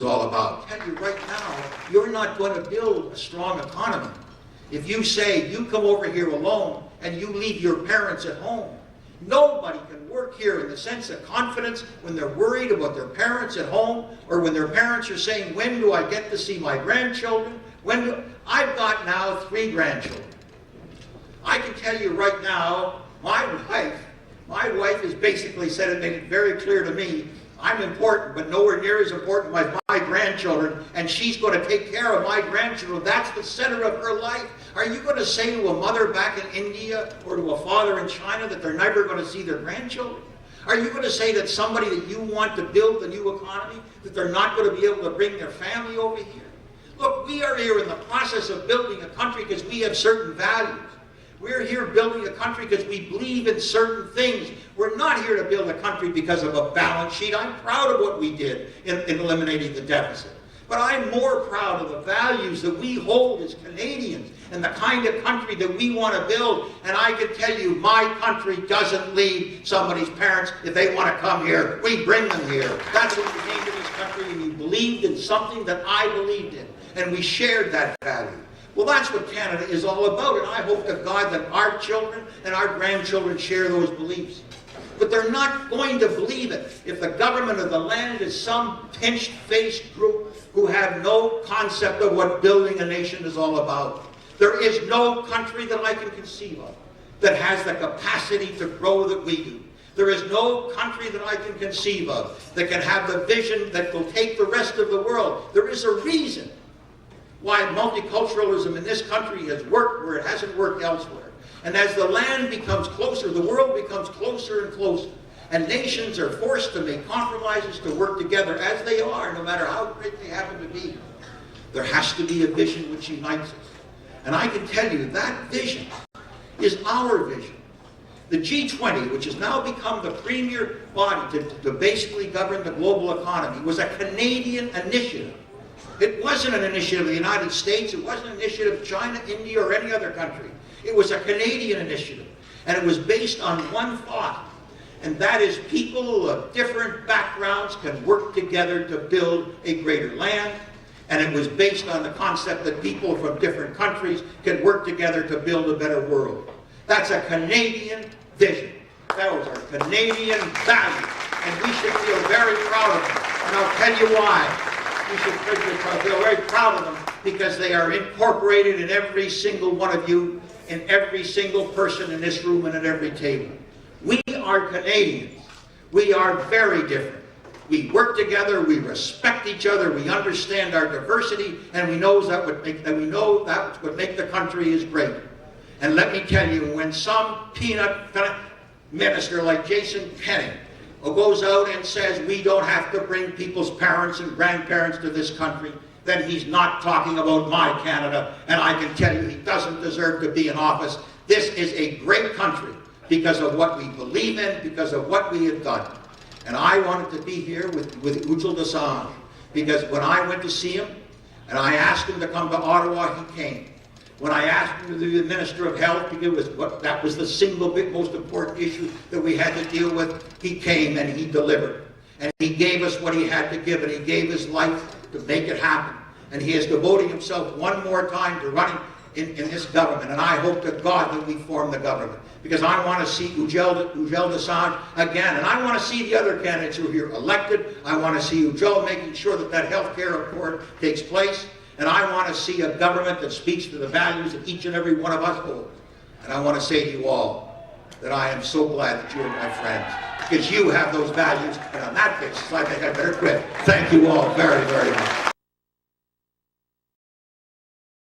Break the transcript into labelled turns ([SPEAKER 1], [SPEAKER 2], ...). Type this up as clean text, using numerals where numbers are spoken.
[SPEAKER 1] all about. I tell you right now, you're not going to build a strong economy if you say you come over here alone and you leave your parents at home. Nobody can work here in the sense of confidence when they're worried about their parents at home, or when their parents are saying, when do I get to see my grandchildren? I've got now 3 grandchildren. I can tell you right now, my wife has basically said it, made it very clear to me, I'm important, but nowhere near as important as my grandchildren, and she's going to take care of my grandchildren. That's the center of her life. Are you going to say to a mother back in India or to a father in China that they're never going to see their grandchildren? Are you going to say that somebody that you want to build the new economy, that they're not going to be able to bring their family over here? Look, we are here in the process of building a country because we have certain values. We're here building a country because we believe in certain things. We're not here to build a country because of a balance sheet. I'm proud of what we did in eliminating the deficit. But I'm more proud of the values that we hold as Canadians and the kind of country that we want to build. And I can tell you, my country doesn't leave somebody's parents. If they want to come here, we bring them here. That's what you came to this country, and you believed in something that I believed in. And we shared that value. Well, that's what Canada is all about, and I hope to God that our children and our grandchildren share those beliefs. But they're not going to believe it if the government of the land is some pinched-faced group who have no concept of what building a nation is all about. There is no country that I can conceive of that has the capacity to grow that we do. There is no country that I can conceive of that can have the vision that will take the rest of the world. There is a reason why multiculturalism in this country has worked where it hasn't worked elsewhere. And as the land becomes closer, the world becomes closer and closer. And nations are forced to make compromises to work together as they are, no matter how great they happen to be. There has to be a vision which unites us. And I can tell you that vision is our vision. The G20, which has now become the premier body to basically govern the global economy, was a Canadian initiative. It wasn't an initiative of the United States. It wasn't an initiative of China, India, or any other country. It was a Canadian initiative. And it was based on one thought. And that is, people of different backgrounds can work together to build a greater land. And it was based on the concept that people from different countries can work together to build a better world. That's a Canadian vision. That was our Canadian value. And we should feel very proud of it. And I'll tell you why. We should feel very proud of them because they are incorporated in every single one of you, in every single person in this room and at every table. We are Canadians. We are very different. We work together, we respect each other, we understand our diversity, and we know that's what makes the country is great. And let me tell you, when some peanut minister like Jason Kenney goes out and says we don't have to bring people's parents and grandparents to this country, then he's not talking about my Canada, and I can tell you he doesn't deserve to be in office. This is a great country because of what we believe in, because of what we have done. And I wanted to be here with Ujjal Dasani, because when I went to see him, and I asked him to come to Ottawa, he came. When I asked him to be the Minister of Health, because that was the single most important issue that we had to deal with, he came and he delivered. And he gave us what he had to give, and he gave his life to make it happen. And he is devoting himself one more time to running in this government. And I hope to God that we form the government. Because I want to see Ujjal Dasani again. And I want to see the other candidates who are here elected. I want to see Ujjal making sure that health care accord takes place. And I want to see a government that speaks to the values that each and every one of us hold. And I want to say to you all that I am so glad that you are my friends, because you have those values. And on that basis, I think I better quit. Thank you all very, very much.